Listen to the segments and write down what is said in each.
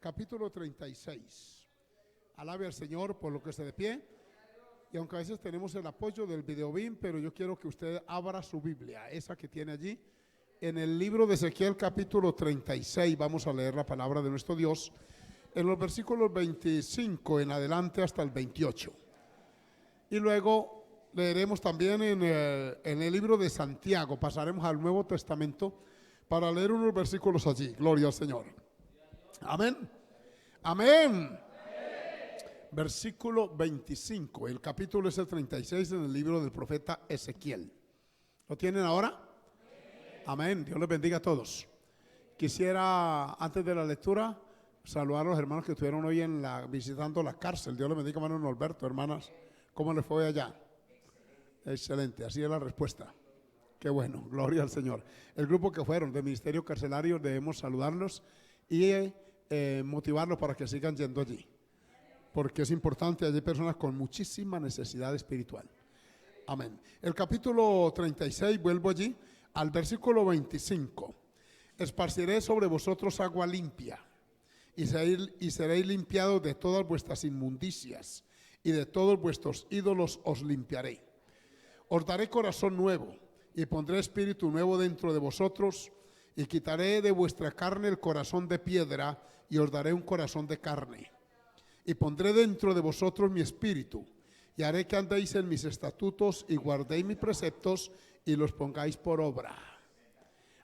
capítulo 36. Alabe al Señor por lo que esté de pie. Y aunque a veces tenemos el apoyo del videobim, pero yo quiero que usted abra su Biblia, esa que tiene allí, en el libro de Ezequiel capítulo 36. Vamos a leer la palabra de nuestro Dios en los versículos 25 en adelante hasta el 28. Y luego leeremos también en el libro de Santiago. Pasaremos al Nuevo Testamento para leer unos versículos allí. Gloria al Señor. Amén. Amén. Versículo 25. El capítulo es el 36 en el libro del profeta Ezequiel. ¿Lo tienen ahora? Amén. Dios les bendiga a todos. Quisiera, antes de la lectura, saludar a los hermanos que estuvieron hoy visitando la cárcel. Dios les bendiga, hermano Norberto, hermanas. ¿Cómo les fue allá? Excelente, así es la respuesta. Qué bueno, gloria al Señor. El grupo que fueron del Ministerio Carcelario, debemos saludarlos y motivarlos para que sigan yendo allí, porque es importante. Hay personas con muchísima necesidad espiritual. Amén. El capítulo 36, vuelvo allí al versículo 25. Esparciré sobre vosotros agua limpia y seréis limpiados de todas vuestras inmundicias, y de todos vuestros ídolos os limpiaré. Os daré corazón nuevo y pondré espíritu nuevo dentro de vosotros, y quitaré de vuestra carne el corazón de piedra y os daré un corazón de carne. Y pondré dentro de vosotros mi espíritu, y haré que andéis en mis estatutos y guardéis mis preceptos y los pongáis por obra.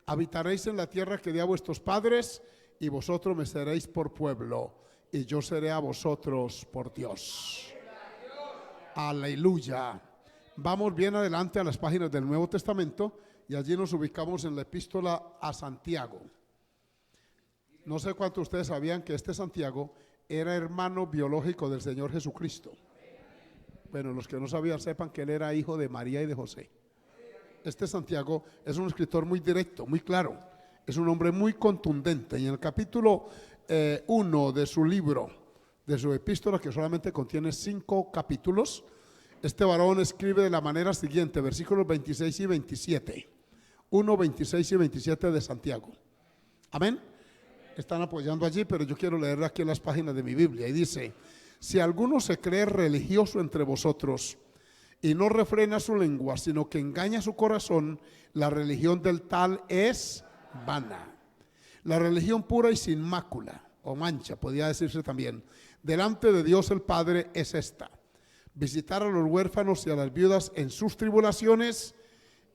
Habitaréis en la tierra que di a vuestros padres, y vosotros me seréis por pueblo, y yo seré a vosotros por Dios. Aleluya. Vamos bien adelante a las páginas del Nuevo Testamento y allí nos ubicamos en la epístola a Santiago. No sé cuántos de ustedes sabían que este Santiago era hermano biológico del Señor Jesucristo. Bueno, los que no sabían, sepan que él era hijo de María y de José. Este Santiago es un escritor muy directo, muy claro. Es un hombre muy contundente. Y en el capítulo 1 de su libro, de su epístola, que solamente contiene 5 capítulos, este varón escribe de la manera siguiente, versículos 26 y 27. 1, 26 y 27 de Santiago. Amén. Están apoyando allí, pero yo quiero leer aquí en las páginas de mi Biblia. Y dice: si alguno se cree religioso entre vosotros y no refrena su lengua, sino que engaña su corazón, la religión del tal es vana. La religión pura y sin mácula o mancha, podría decirse también, delante de Dios el Padre es esta: visitar a los huérfanos y a las viudas en sus tribulaciones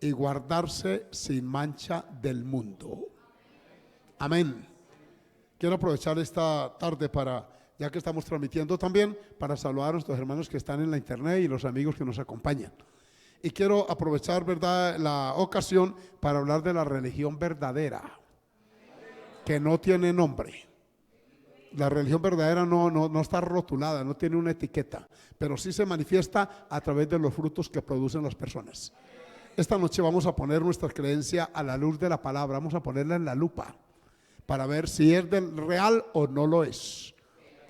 y guardarse sin mancha del mundo. Amén. Quiero aprovechar esta tarde ya que estamos transmitiendo también, para saludar a nuestros hermanos que están en la internet y los amigos que nos acompañan. Y quiero aprovechar, ¿verdad?, la ocasión para hablar de la religión verdadera, que no tiene nombre. La religión verdadera no está rotulada, no tiene una etiqueta, pero sí se manifiesta a través de los frutos que producen las personas. Esta noche vamos a poner nuestra creencia a la luz de la palabra, vamos a ponerla en la lupa para ver si es del real o no lo es.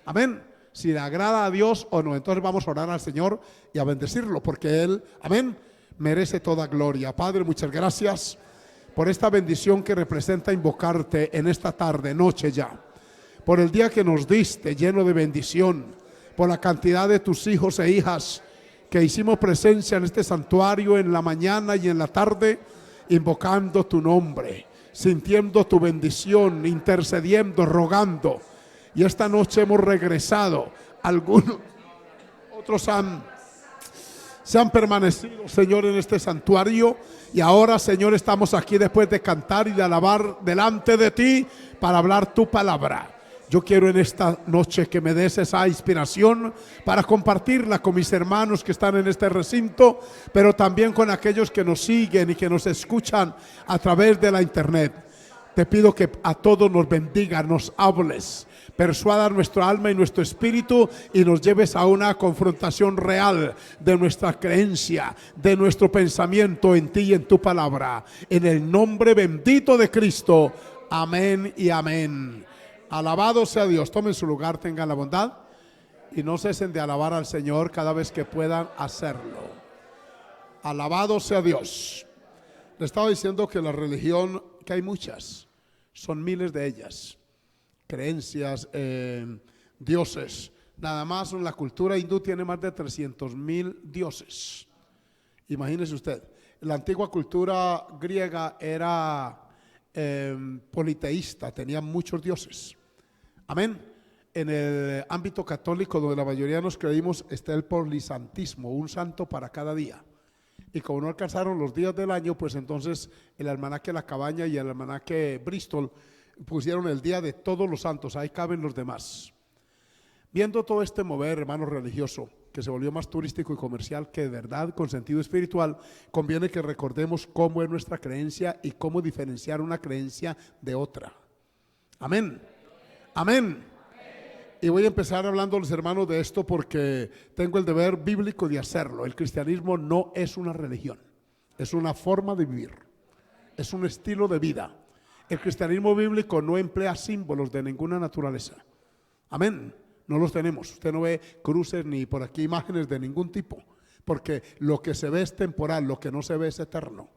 Amén. Si le agrada a Dios o no. Entonces vamos a orar al Señor y a bendecirlo, porque Él, amén, merece toda gloria. Padre, muchas gracias por esta bendición que representa invocarte en esta tarde, noche ya. Por el día que nos diste lleno de bendición, por la cantidad de tus hijos e hijas que hicimos presencia en este santuario en la mañana y en la tarde, invocando tu nombre, sintiendo tu bendición, intercediendo, rogando. Y esta noche hemos regresado. Algunos, otros se han permanecido, Señor, en este santuario. Y ahora, Señor, estamos aquí después de cantar y de alabar delante de ti para hablar tu palabra. Yo quiero en esta noche que me des esa inspiración para compartirla con mis hermanos que están en este recinto, pero también con aquellos que nos siguen y que nos escuchan a través de la internet. Te pido que a todos nos bendiga, nos hables, persuada nuestra alma y nuestro espíritu y nos lleves a una confrontación real de nuestra creencia, de nuestro pensamiento en ti y en tu palabra. En el nombre bendito de Cristo. Amén y amén. Alabado sea Dios. Tomen su lugar, tengan la bondad y no cesen de alabar al Señor cada vez que puedan hacerlo. Alabado sea Dios. Le estaba diciendo que la religión, que hay muchas, son miles de ellas. creencias, dioses. Nada más la cultura hindú tiene más de 300,000 dioses. Imagínese usted, la antigua cultura griega era politeísta, tenía muchos dioses. Amén. En el ámbito católico, donde la mayoría nos creímos, está el polisantismo, un santo para cada día. Y como no alcanzaron los días del año, pues entonces el almanaque La Cabaña y el almanaque Bristol pusieron el día de todos los santos, ahí caben los demás. Viendo todo este mover, hermano religioso, que se volvió más turístico y comercial que de verdad con sentido espiritual, conviene que recordemos cómo es nuestra creencia y cómo diferenciar una creencia de otra. Amén. Amén. Y voy a empezar hablando a los hermanos de esto porque tengo el deber bíblico de hacerlo. El cristianismo no es una religión, es una forma de vivir, es un estilo de vida. El cristianismo bíblico no emplea símbolos de ninguna naturaleza. Amén. No los tenemos. Usted no ve cruces ni por aquí imágenes de ningún tipo, porque lo que se ve es temporal, lo que no se ve es eterno.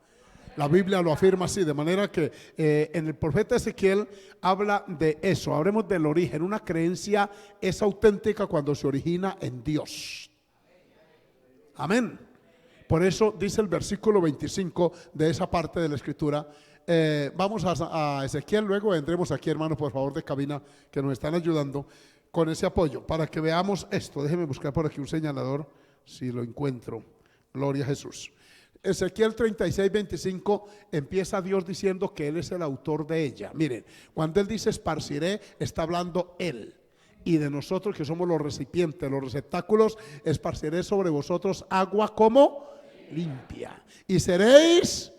La Biblia lo afirma así, de manera que en el profeta Ezequiel habla de eso. Hablemos del origen. Una creencia es auténtica cuando se origina en Dios. Amén. Por eso dice el versículo 25 de esa parte de la escritura. Vamos a Ezequiel, luego vendremos aquí, hermanos, por favor, de cabina, que nos están ayudando con ese apoyo, para que veamos esto. Déjeme buscar por aquí un señalador, si lo encuentro. Gloria a Jesús. Ezequiel 36, 25, empieza Dios diciendo que Él es el autor de ella. Miren, cuando Él dice esparciré, está hablando Él. Y de nosotros que somos los recipientes, los receptáculos, esparciré sobre vosotros agua como limpia. Y seréis,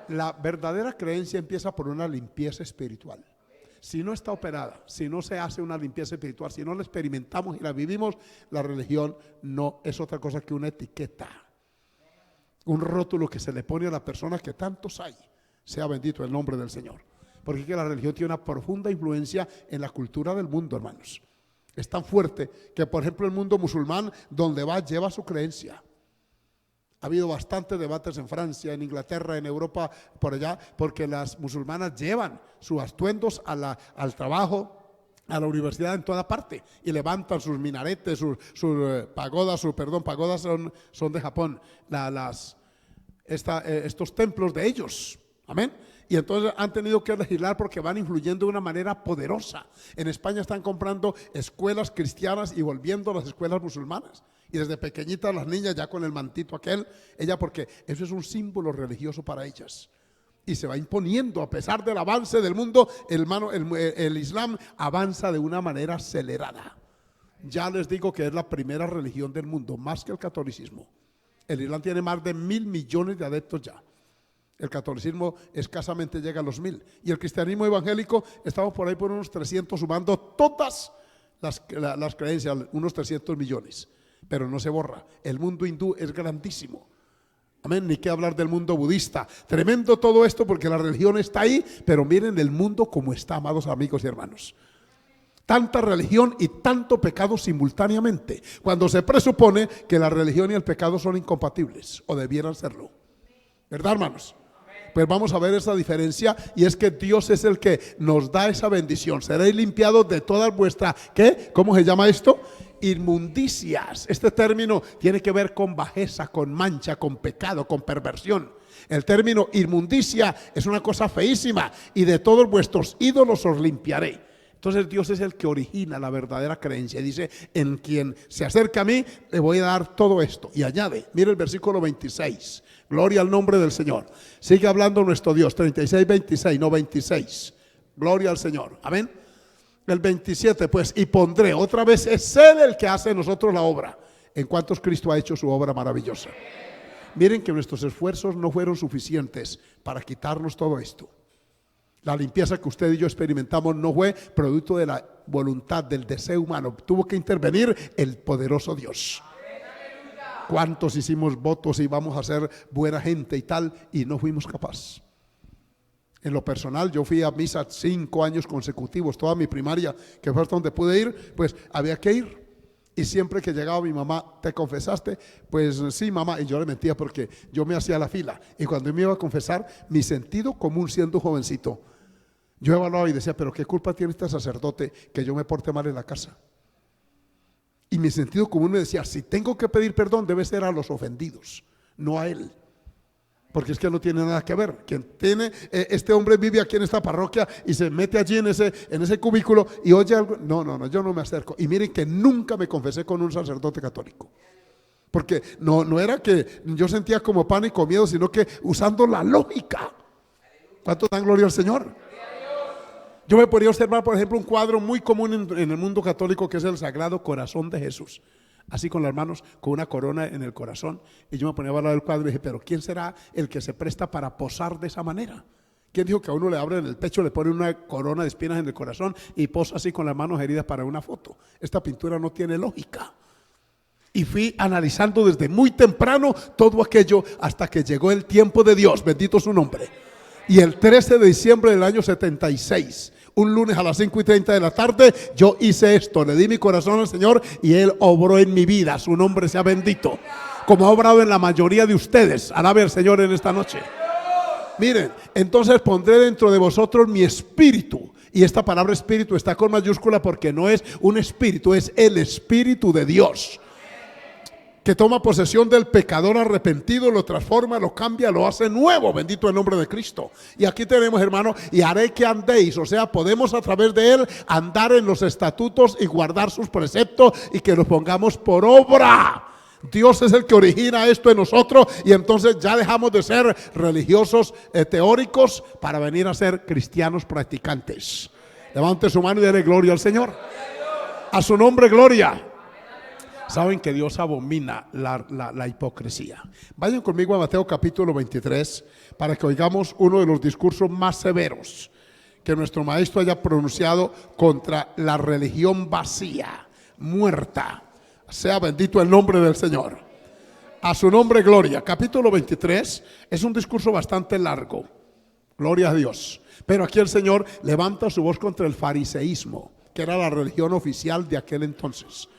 la verdadera creencia empieza por una limpieza espiritual. Si no está operada, si no se hace una limpieza espiritual, si no la experimentamos y la vivimos, la religión no es otra cosa que una etiqueta. Un rótulo que se le pone a la persona, que tantos hay. Sea bendito el nombre del Señor. Porque es que la religión tiene una profunda influencia en la cultura del mundo, hermanos. Es tan fuerte que, por ejemplo, el mundo musulmán, donde va, lleva su creencia. Ha habido bastantes debates en Francia, en Inglaterra, en Europa, por allá, porque las musulmanas llevan sus atuendos al trabajo, a la universidad, en toda parte, y levantan sus minaretes, sus pagodas, pagodas son de Japón, estos templos de ellos, amén. Y entonces han tenido que legislar porque van influyendo de una manera poderosa. En España están comprando escuelas cristianas y volviendo a las escuelas musulmanas. Y desde pequeñitas las niñas ya con el mantito aquel, porque eso es un símbolo religioso para ellas. Y se va imponiendo a pesar del avance del mundo. El Islam avanza de una manera acelerada. Ya les digo que es la primera religión del mundo, más que el catolicismo. El Islam tiene más de 1.000 millones de adeptos ya. El catolicismo escasamente llega a los 1.000. Y el cristianismo evangélico, estamos por ahí por unos 300, sumando todas las creencias, unos 300 millones. Pero no se borra. El mundo hindú es grandísimo. Amén, ni qué hablar del mundo budista. Tremendo todo esto porque la religión está ahí, pero miren el mundo como está, amados amigos y hermanos. Tanta religión y tanto pecado simultáneamente, cuando se presupone que la religión y el pecado son incompatibles, o debieran serlo. ¿Verdad, hermanos? Pues vamos a ver esa diferencia, y es que Dios es el que nos da esa bendición. Seréis limpiados de todas vuestras, ¿qué? ¿Cómo se llama esto? Inmundicias. Este término tiene que ver con bajeza, con mancha, con pecado, con perversión. El término inmundicia es una cosa feísima. Y de todos vuestros ídolos os limpiaré. Entonces Dios es el que origina la verdadera creencia. Dice, en quien se acerca a mí, le voy a dar todo esto. Y añade, mire el versículo 26. Gloria al nombre del Señor. Sigue hablando nuestro Dios. 36, 26, no 26. Gloria al Señor. Amén. El 27, pues, y pondré, otra vez es Él el que hace en nosotros la obra. En cuantos Cristo ha hecho su obra maravillosa. Miren que nuestros esfuerzos no fueron suficientes para quitarnos todo esto. La limpieza que usted y yo experimentamos no fue producto de la voluntad, del deseo humano. Tuvo que intervenir el poderoso Dios. ¿Cuántos hicimos votos y vamos a ser buena gente y tal, y no fuimos capaces? En lo personal, yo fui a misa 5 años consecutivos, toda mi primaria, que fue hasta donde pude ir, pues había que ir. Y siempre que llegaba mi mamá, ¿te confesaste? Pues sí, mamá. Y yo le mentía porque yo me hacía la fila. Y cuando me iba a confesar, mi sentido común siendo jovencito, Yo evaluaba y decía, pero ¿qué culpa tiene este sacerdote que yo me porte mal en la casa? Y mi sentido común me decía, si tengo que pedir perdón, debe ser a los ofendidos, no a él. Porque es que no tiene nada que ver. Quien tiene, este hombre vive aquí en esta parroquia y se mete allí en ese cubículo y oye algo. No, yo no me acerco. Y miren que nunca me confesé con un sacerdote católico. Porque no era que yo sentía como pánico o miedo, sino que usando la lógica. ¿Cuánto dan gloria al Señor? Yo me podría observar, por ejemplo, un cuadro muy común en el mundo católico, que es el Sagrado Corazón de Jesús. Así con las manos, con una corona en el corazón. Y yo me ponía a hablar del cuadro y dije, pero ¿quién será el que se presta para posar de esa manera? ¿Quién dijo que a uno le abren el pecho, le ponen una corona de espinas en el corazón y posa así con las manos heridas para una foto? Esta pintura no tiene lógica. Y fui analizando desde muy temprano todo aquello hasta que llegó el tiempo de Dios, bendito su nombre. Y el 13 de diciembre del año 76, un lunes a las 5:30 de la tarde, yo hice esto, le di mi corazón al Señor y Él obró en mi vida, su nombre sea bendito, como ha obrado en la mayoría de ustedes. Alabe al Señor en esta noche. Miren, entonces pondré dentro de vosotros mi espíritu. Y esta palabra espíritu está con mayúscula porque no es un espíritu, es el Espíritu de Dios, que toma posesión del pecador arrepentido, lo transforma, lo cambia, lo hace nuevo, bendito el nombre de Cristo. Y aquí tenemos, hermano, y haré que andéis, o sea, podemos a través de Él andar en los estatutos y guardar sus preceptos y que los pongamos por obra. Dios es el que origina esto en nosotros y entonces ya dejamos de ser religiosos teóricos para venir a ser cristianos practicantes. Levante su mano y dele gloria al Señor. A su nombre, gloria. Saben que Dios abomina la hipocresía. Vayan conmigo a Mateo capítulo 23 para que oigamos uno de los discursos más severos que nuestro maestro haya pronunciado contra la religión vacía, muerta. Sea bendito el nombre del Señor. A su nombre, gloria. Capítulo 23 es un discurso bastante largo. Gloria a Dios. Pero aquí el Señor levanta su voz contra el fariseísmo, que era la religión oficial de aquel entonces,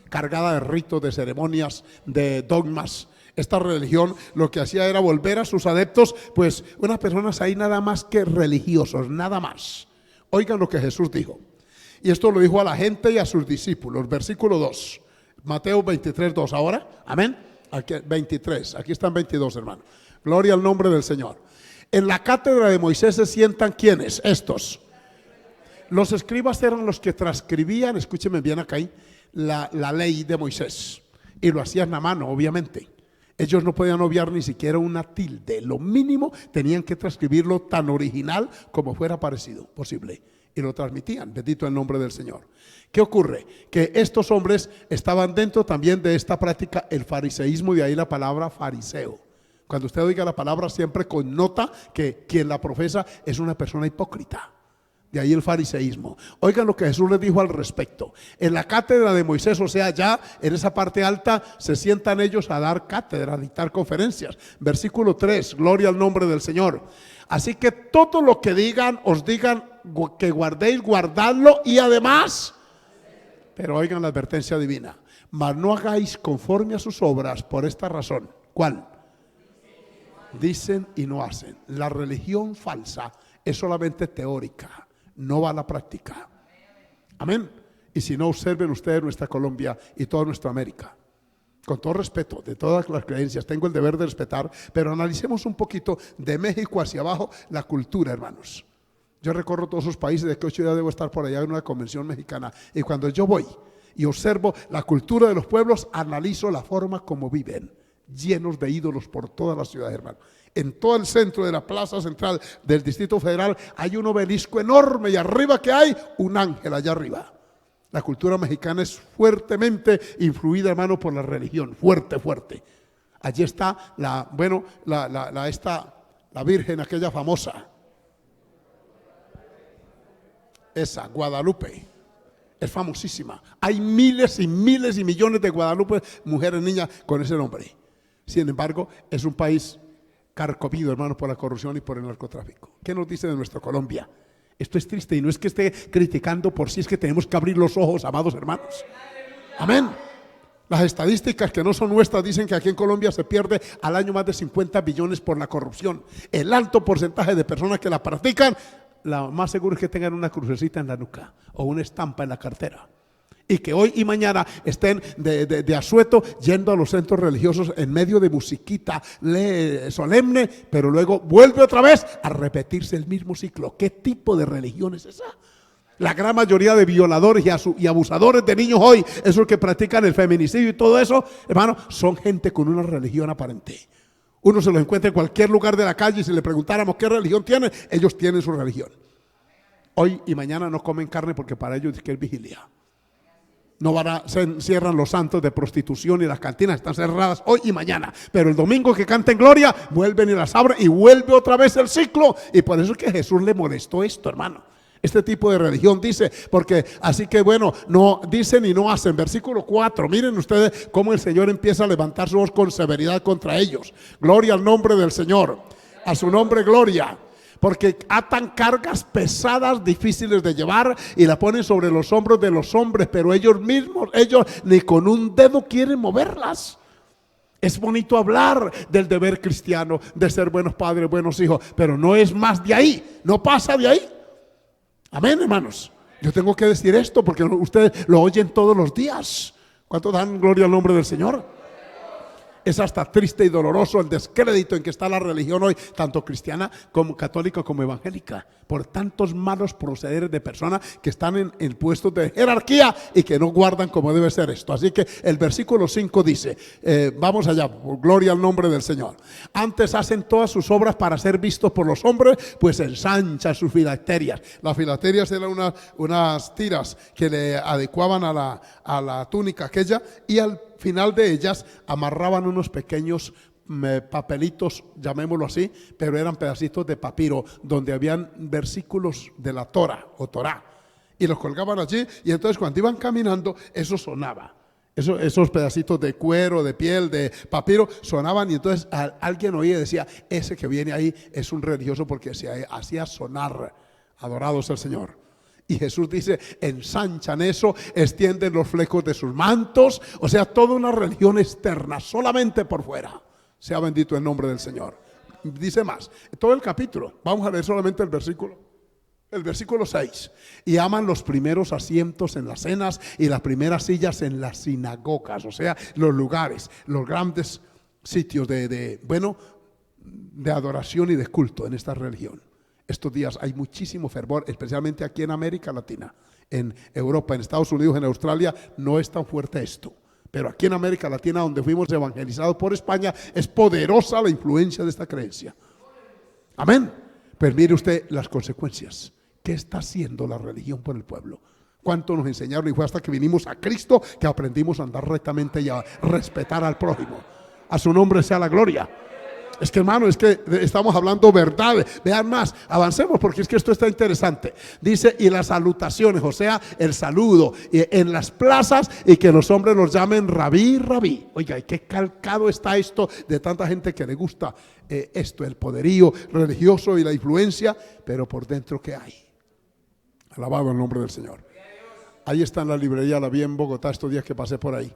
cargada de ritos, de ceremonias, de dogmas. Esta religión lo que hacía era volver a sus adeptos, pues unas personas ahí nada más que religiosos, nada más. Oigan lo que Jesús dijo. Y esto lo dijo a la gente y a sus discípulos. Versículo 2. Mateo 23, 2. Ahora, amén. Aquí, 23. Aquí están 22, hermano. Gloria al nombre del Señor. En la cátedra de Moisés se sientan ¿quiénes? Estos. Los escribas eran los que transcribían, escúcheme bien acá, la ley de Moisés, y lo hacían a mano, obviamente. Ellos no podían obviar ni siquiera una tilde, lo mínimo tenían que transcribirlo tan original como fuera parecido posible, y lo transmitían, bendito el nombre del Señor. ¿Qué ocurre? Que estos hombres estaban dentro también de esta práctica, el fariseísmo, de ahí la palabra fariseo. Cuando usted oiga la palabra siempre connota que quien la profesa es una persona hipócrita. De ahí el fariseísmo. Oigan lo que Jesús les dijo al respecto. En la cátedra de Moisés, o sea, ya en esa parte alta, se sientan ellos a dar cátedra, a dictar conferencias. Versículo 3, gloria al nombre del Señor. Así que todo lo que digan, os digan que guardéis, guardadlo y además, pero oigan la advertencia divina, mas no hagáis conforme a sus obras por esta razón. ¿Cuál? Dicen y no hacen. La religión falsa es solamente teórica, no va a la práctica. Amén. Y si no, observen ustedes nuestra Colombia y toda nuestra América. Con todo respeto de todas las creencias, tengo el deber de respetar, pero analicemos un poquito de México hacia abajo la cultura, hermanos. Yo recorro todos esos países, de que 8 días debo estar por allá en una convención mexicana, y cuando yo voy y observo la cultura de los pueblos, analizo la forma como viven, llenos de ídolos por toda la ciudad, hermano. En todo el centro de la plaza central del Distrito Federal hay un obelisco enorme y arriba que hay un ángel allá arriba. La cultura mexicana es fuertemente influida, hermano, por la religión, fuerte. Allí está la Virgen aquella famosa, esa Guadalupe. Es famosísima. Hay miles y miles y millones de Guadalupe, mujeres, niñas con ese nombre. Sin embargo, es un país carcomido, hermanos, por la corrupción y por el narcotráfico. ¿Qué nos dice de nuestra Colombia? Esto es triste y no es que esté criticando por sí, es que tenemos que abrir los ojos, amados hermanos. Amén. Las estadísticas que no son nuestras dicen que aquí en Colombia se pierde al año más de 50 billones por la corrupción. El alto porcentaje de personas que la practican la más seguro es que tengan una crucecita en la nuca o una estampa en la cartera. Y que hoy y mañana estén de asueto yendo a los centros religiosos en medio de musiquita solemne, pero luego vuelve otra vez a repetirse el mismo ciclo. ¿Qué tipo de religión es esa? La gran mayoría de violadores y abusadores de niños hoy, esos que practican el feminicidio y todo eso, hermano, son gente con una religión aparente. Uno se los encuentra en cualquier lugar de la calle y si le preguntáramos qué religión tienen, ellos tienen su religión. Hoy y mañana no comen carne porque para ellos es que es vigilia. No se cierran los santos de prostitución y las cantinas están cerradas hoy y mañana. Pero el domingo que canten gloria, vuelven y las abren y vuelve otra vez el ciclo. Y por eso es que Jesús le molestó esto, hermano. Este tipo de religión dice, porque así que bueno, no dicen y no hacen. Versículo 4, miren ustedes cómo el Señor empieza a levantar su voz con severidad contra ellos. Gloria al nombre del Señor, a su nombre gloria. Porque atan cargas pesadas, difíciles de llevar y la ponen sobre los hombros de los hombres, pero ellos mismos, ellos ni con un dedo quieren moverlas. Es bonito hablar del deber cristiano, de ser buenos padres, buenos hijos, pero no es más de ahí, no pasa de ahí. Amén, hermanos. Yo tengo que decir esto porque ustedes lo oyen todos los días. ¿Cuántos dan gloria al nombre del Señor? Es hasta triste y doloroso el descrédito en que está la religión hoy, tanto cristiana como católica como evangélica, por tantos malos procederes de personas que están en puestos de jerarquía y que no guardan como debe ser esto. Así que el versículo 5 dice, vamos allá, gloria al nombre del Señor. Antes hacen todas sus obras para ser vistos por los hombres, pues ensanchan sus filacterias. Las filacterias eran unas tiras que le adecuaban a la túnica aquella, y al final de ellas amarraban unos pequeños papelitos, llamémoslo así, pero eran pedacitos de papiro donde habían versículos de la Torah o Torah, y los colgaban allí, y entonces cuando iban caminando eso sonaba. Esos pedacitos de cuero, de piel, de papiro sonaban, y entonces alguien oía y decía, ese que viene ahí es un religioso porque se hacía sonar. Adorados al Señor. Y Jesús dice, ensanchan eso, extienden los flecos de sus mantos, o sea, toda una religión externa, solamente por fuera. Sea bendito el nombre del Señor. Dice más, todo el capítulo, vamos a leer solamente el versículo 6. Y aman los primeros asientos en las cenas y las primeras sillas en las sinagogas, o sea, los lugares, los grandes sitios de adoración y de culto en esta religión. Estos días hay muchísimo fervor, especialmente aquí en América Latina, en Europa, en Estados Unidos, en Australia, no es tan fuerte esto. Pero aquí en América Latina, donde fuimos evangelizados por España, es poderosa la influencia de esta creencia. Amén. Pero mire usted las consecuencias. ¿Qué está haciendo la religión por el pueblo? ¿Cuánto nos enseñaron? Y fue hasta que vinimos a Cristo que aprendimos a andar rectamente y a respetar al prójimo. A su nombre sea la gloria. Es que, hermano, es que estamos hablando verdad. Vean más, avancemos porque es que esto está interesante. Dice, y las salutaciones, o sea, el saludo en las plazas, y que los hombres los llamen rabí, rabí. Oiga, ¿y qué calcado está esto de tanta gente que le gusta esto, el poderío religioso y la influencia? Pero por dentro, ¿qué hay? Alabado el nombre del Señor. Ahí está en la librería, la vi en Bogotá estos días que pasé por ahí.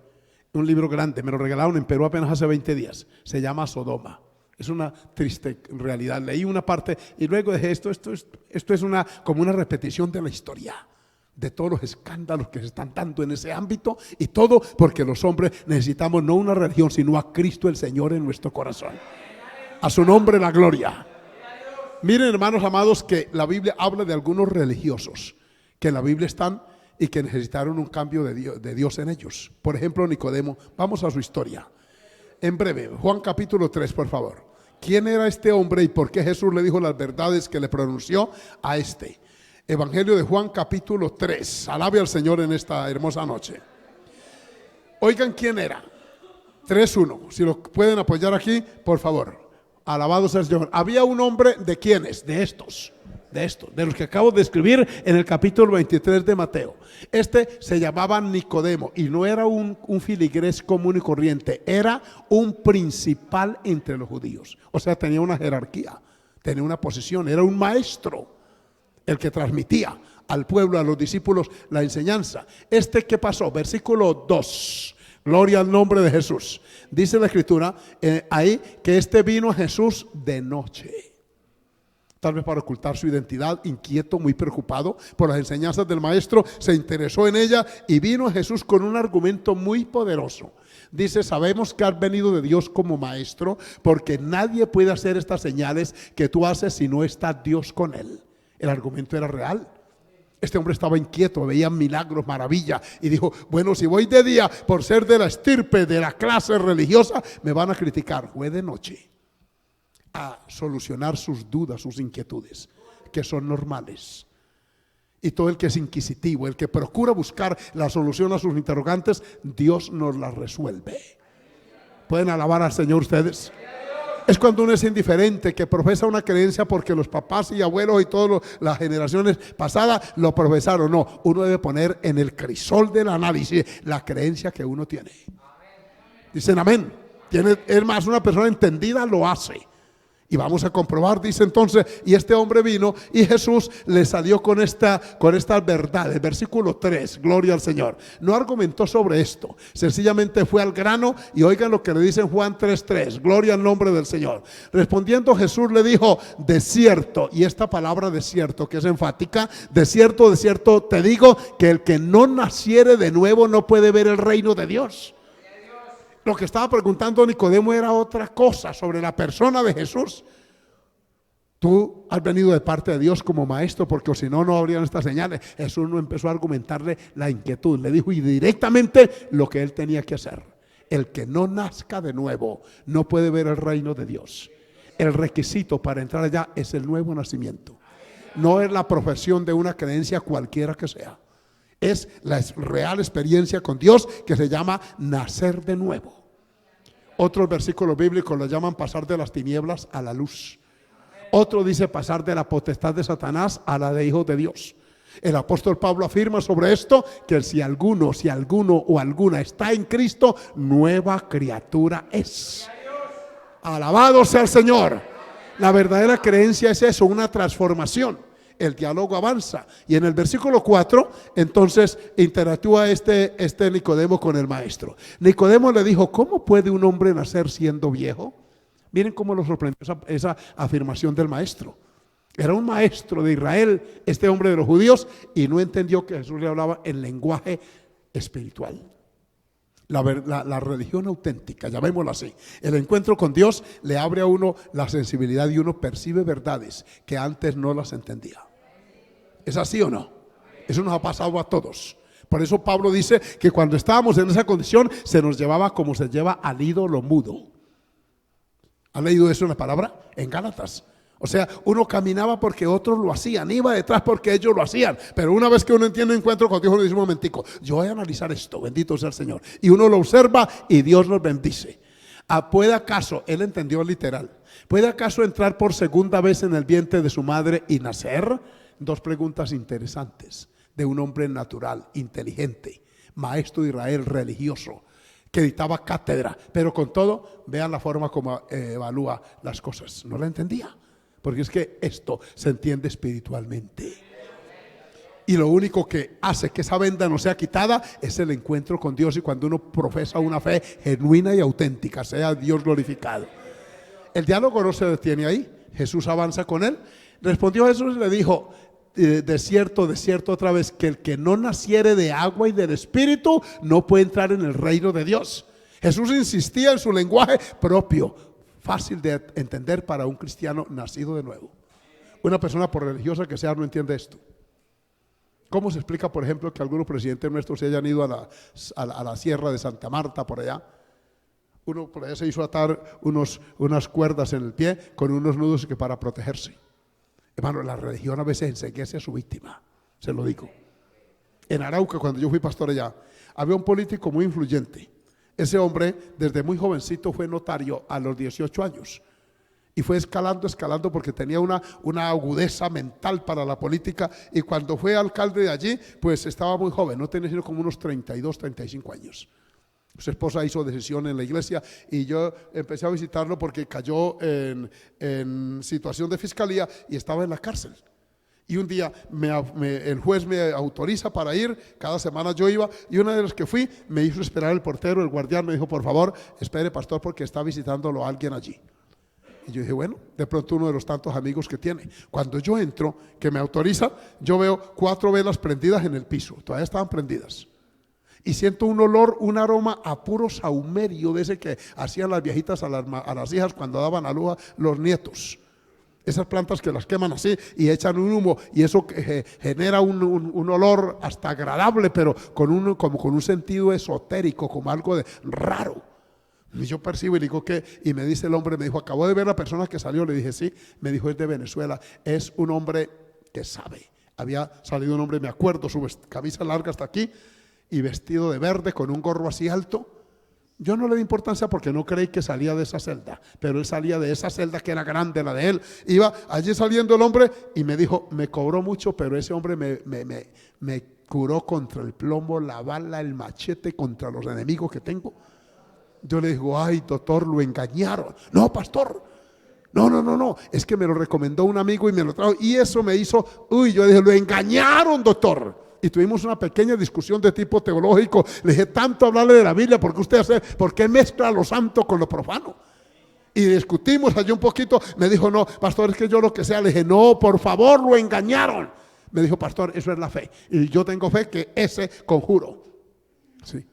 Un libro grande, me lo regalaron en Perú apenas hace 20 días. Se llama Sodoma. Es una triste realidad. Leí una parte y luego dije, esto es como una repetición de la historia, de todos los escándalos que se están dando en ese ámbito, y todo porque los hombres necesitamos no una religión, sino a Cristo el Señor en nuestro corazón. A su nombre la gloria. Miren, hermanos amados, que la Biblia habla de algunos religiosos que en la Biblia están y que necesitaron un cambio de Dios en ellos. Por ejemplo, Nicodemo. Vamos a su historia. En breve, Juan capítulo 3, por favor. ¿Quién era este hombre y por qué Jesús le dijo las verdades que le pronunció a este? Evangelio de Juan capítulo 3. Alabe al Señor en esta hermosa noche. Oigan quién era. 3:1. Si lo pueden apoyar aquí, por favor. Alabado sea el Señor. Había un hombre, ¿de quiénes? De estos, de los que acabo de escribir en el capítulo 23 de Mateo. Este se llamaba Nicodemo y no era un filigrés común y corriente, era un principal entre los judíos. O sea, tenía una jerarquía, tenía una posición, era un maestro, el que transmitía al pueblo, a los discípulos, la enseñanza. ¿Qué pasó? Versículo 2. Gloria al nombre de Jesús. Dice la Escritura ahí que vino a Jesús de noche. tal vez para ocultar su identidad, inquieto, muy preocupado por las enseñanzas del maestro, se interesó en ella y vino a Jesús con un argumento muy poderoso. Dice: sabemos que has venido de Dios como maestro, porque nadie puede hacer estas señales que tú haces si no está Dios con él. El argumento era real. Este hombre estaba inquieto, veía milagros, maravillas, y dijo: bueno, si voy de día por ser de la estirpe, de la clase religiosa, me van a criticar. Fue de noche a solucionar sus dudas, sus inquietudes, que son normales. Y todo el que es inquisitivo, el que procura buscar la solución a sus interrogantes, Dios nos la resuelve. ¿Pueden alabar al Señor ustedes? Es cuando uno es indiferente, que profesa una creencia porque los papás y abuelos y todas las generaciones pasadas lo profesaron. No, uno debe poner en el crisol del análisis la creencia que uno tiene. Dicen amén. Es más, una persona entendida lo hace. Y vamos a comprobar, dice entonces, y este hombre vino y Jesús le salió con esta verdad. El versículo 3, gloria al Señor. No argumentó sobre esto, sencillamente fue al grano. Y oigan lo que le dice en Juan 3:3, gloria al nombre del Señor. Respondiendo Jesús le dijo: de cierto, y esta palabra de cierto que es enfática, de cierto te digo que el que no naciere de nuevo no puede ver el reino de Dios. Lo que estaba preguntando Nicodemo era otra cosa sobre la persona de Jesús. Tú has venido de parte de Dios como maestro, porque si no, no habrían estas señales. Jesús no empezó a argumentarle la inquietud, le dijo y directamente lo que él tenía que hacer. El que no nazca de nuevo no puede ver el reino de Dios. El requisito para entrar allá es el nuevo nacimiento. No es la profesión de una creencia cualquiera que sea. Es la real experiencia con Dios, que se llama nacer de nuevo. Otros versículos bíblicos lo llaman pasar de las tinieblas a la luz. Otro dice pasar de la potestad de Satanás a la de hijos de Dios. El apóstol Pablo afirma sobre esto que si alguno o alguna está en Cristo, nueva criatura es. Alabado sea el Señor. La verdadera creencia es eso, una transformación. El diálogo avanza y en el versículo 4 entonces interactúa este Nicodemo con el maestro. Nicodemo le dijo: ¿cómo puede un hombre nacer siendo viejo? Miren cómo lo sorprendió esa afirmación del maestro. Era un maestro de Israel, este hombre de los judíos, y no entendió que Jesús le hablaba en lenguaje espiritual. La religión auténtica, llamémosla así, el encuentro con Dios le abre a uno la sensibilidad y uno percibe verdades que antes no las entendía. ¿Es así o no? Eso nos ha pasado a todos. Por eso Pablo dice que cuando estábamos en esa condición se nos llevaba como se lleva al ídolo mudo. ¿Han leído eso en la palabra? En Gálatas. O sea, uno caminaba porque otros lo hacían, iba detrás porque ellos lo hacían. Pero una vez que uno entiende encuentro con Dios, uno dice: un momentico, yo voy a analizar esto, bendito sea el Señor. Y uno lo observa y Dios nos bendice. ¿Puede acaso, él entendió literal, puede acaso entrar por segunda vez en el vientre de su madre y nacer? Dos preguntas interesantes de un hombre natural, inteligente, maestro de Israel, religioso, que dictaba cátedra. Pero con todo, vean la forma como evalúa las cosas. No la entendía. Porque es que esto se entiende espiritualmente. Y lo único que hace que esa venda no sea quitada es el encuentro con Dios. Y cuando uno profesa una fe genuina y auténtica, sea Dios glorificado. El diálogo no se detiene ahí. Jesús avanza con él. Respondió Jesús y le dijo: de cierto otra vez, que el que no naciere de agua y del Espíritu no puede entrar en el reino de Dios. Jesús insistía en su lenguaje propio, fácil de entender para un cristiano nacido de nuevo. Una persona, por religiosa que sea, no entiende esto. ¿Cómo se explica, por ejemplo, que algunos presidentes nuestros se hayan ido a la sierra de Santa Marta, por allá? Uno por allá se hizo atar unas cuerdas en el pie con unos nudos que para protegerse. Hermano, la religión a veces enseguece a su víctima, se lo digo. En Arauca, cuando yo fui pastor allá, había un político muy influyente. Ese hombre desde muy jovencito fue notario a los 18 años y fue escalando porque tenía una agudeza mental para la política, y cuando fue alcalde de allí pues estaba muy joven, no tenía sino como unos 32, 35 años. Su esposa hizo decisión en la iglesia y yo empecé a visitarlo porque cayó en situación de fiscalía y estaba en la cárcel. Y un día el juez me autoriza para ir, cada semana yo iba, y una de las que fui me hizo esperar el portero, el guardián me dijo: por favor, espere, pastor, porque está visitándolo alguien allí. Y yo dije, bueno, de pronto uno de los tantos amigos que tiene. Cuando yo entro, que me autoriza, yo veo 4 velas prendidas en el piso, todavía estaban prendidas. Y siento un olor, un aroma a puro saumerio de ese que hacían las viejitas a las hijas cuando daban a luz a los nietos. Esas plantas que las queman así y echan un humo, y eso genera un olor hasta agradable, pero como con un sentido esotérico, como algo de raro. Y yo percibo y le digo, ¿qué? Y me dice el hombre, me dijo, acabo de ver la persona que salió. Le dije, sí. Me dijo, es de Venezuela. Es un hombre que sabe. Había salido un hombre, me acuerdo, su camisa larga hasta aquí y vestido de verde con un gorro así alto. Yo no le di importancia porque no creí que salía de esa celda, pero él salía de esa celda que era grande, la de él. Iba allí saliendo el hombre y me dijo, me cobró mucho, pero ese hombre me curó contra el plomo, la bala, el machete, contra los enemigos que tengo. Yo le digo, ay, doctor, lo engañaron. No, pastor, no, es que me lo recomendó un amigo y me lo trajo, y eso me hizo, yo dije, lo engañaron, doctor. Y tuvimos una pequeña discusión de tipo teológico. Le dije, tanto hablarle de la Biblia, ¿por qué mezcla lo santo con lo profano? Y discutimos allí un poquito. Me dijo, no, pastor, es que yo lo que sea. Le dije, no, por favor, lo engañaron. Me dijo, pastor, eso es la fe. Y yo tengo fe que ese conjuro. Sí,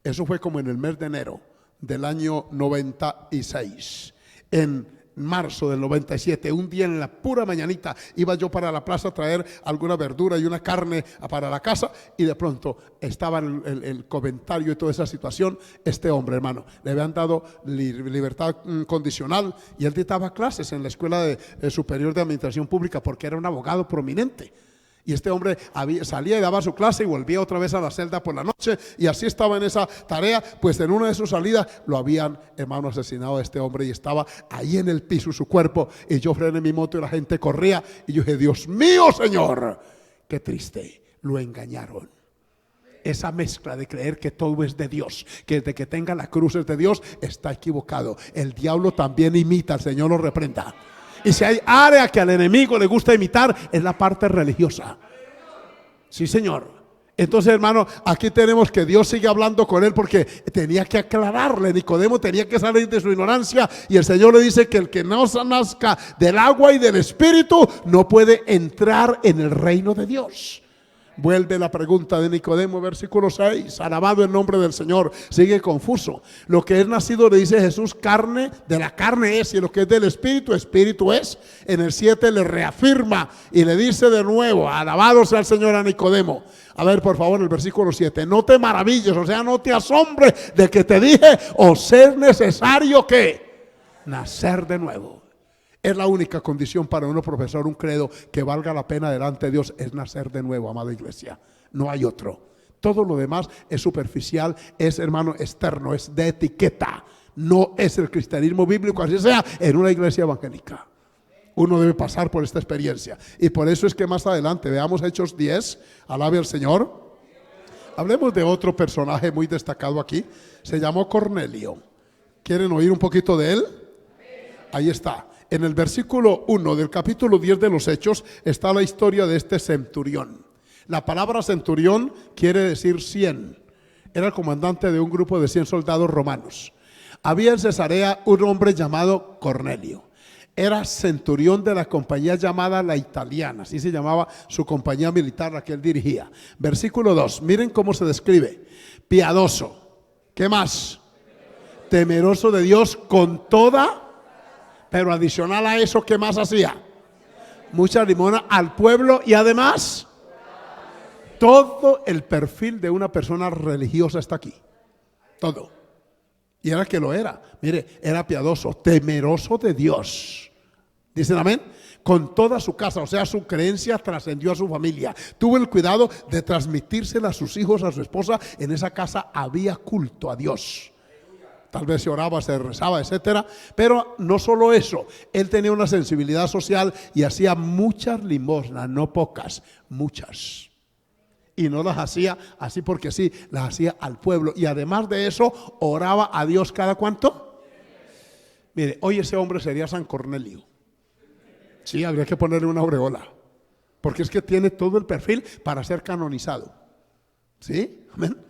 eso fue como en el mes de enero del año 96. En marzo del 97, un día en la pura mañanita, iba yo para la plaza a traer alguna verdura y una carne para la casa, y de pronto estaba el comentario y toda esa situación. Este hombre, hermano, le habían dado libertad condicional, y él dictaba clases en la Escuela Superior de Administración Pública porque era un abogado prominente. Y este hombre salía y daba su clase y volvía otra vez a la celda por la noche, y así estaba en esa tarea. Pues en una de sus salidas lo habían, hermano, asesinado a este hombre, y estaba ahí en el piso su cuerpo. Y yo frené mi moto y la gente corría, y yo dije, Dios mío, Señor, qué triste, lo engañaron. Esa mezcla de creer que todo es de Dios, que desde que tenga la cruz es de Dios, está equivocado. El diablo también imita, el Señor lo reprenda. Y si hay área que al enemigo le gusta imitar, es la parte religiosa. Sí, Señor. Entonces, hermano, aquí tenemos que Dios sigue hablando con él, porque tenía que aclararle. Nicodemo tenía que salir de su ignorancia, y el Señor le dice que el que no nazca del agua y del Espíritu no puede entrar en el reino de Dios. Vuelve la pregunta de Nicodemo, versículo 6. Alabado el nombre del Señor. Sigue confuso. Lo que es nacido, le dice Jesús, carne, de la carne es, y lo que es del Espíritu, Espíritu es. En el 7 le reafirma y le dice de nuevo, alabado sea el Señor, a Nicodemo. A ver, por favor, el versículo 7. No te maravilles, o sea, no te asombres de que te dije, os es necesario que nacer de nuevo. Es la única condición para uno profesar un credo que valga la pena delante de Dios, es nacer de nuevo, amada iglesia. No hay otro. Todo lo demás es superficial, es, hermano, externo, es de etiqueta. No es el cristianismo bíblico, así sea en una iglesia evangélica. Uno debe pasar por esta experiencia. Y por eso es que más adelante, veamos Hechos 10, alabe al Señor. Hablemos de otro personaje muy destacado aquí. Se llamó Cornelio. ¿Quieren oír un poquito de él? Ahí está. En el versículo 1 del capítulo 10 de los Hechos está la historia de este centurión. La palabra centurión quiere decir 100. Era el comandante de un grupo de 100 soldados romanos. Había en Cesarea un hombre llamado Cornelio. Era centurión de la compañía llamada La Italiana. Así se llamaba su compañía militar, la que él dirigía. Versículo 2. Miren cómo se describe. Piadoso. ¿Qué más? Temeroso de Dios con toda. Pero adicional a eso, ¿qué más hacía? Mucha limosna al pueblo, y además todo el perfil de una persona religiosa está aquí. Todo. Y era que lo era. Mire, era piadoso, temeroso de Dios. ¿Dicen amén? Con toda su casa, o sea, su creencia trascendió a su familia. Tuvo el cuidado de transmitírsela a sus hijos, a su esposa. En esa casa había culto a Dios. Tal vez se oraba, se rezaba, etcétera. Pero no solo eso, él tenía una sensibilidad social y hacía muchas limosnas, no pocas, muchas. Y no las hacía así porque sí, las hacía al pueblo. Y además de eso, oraba a Dios cada cuánto. Mire, hoy ese hombre sería San Cornelio. Sí, habría que ponerle una aureola, porque es que tiene todo el perfil para ser canonizado. ¿Sí? Amén.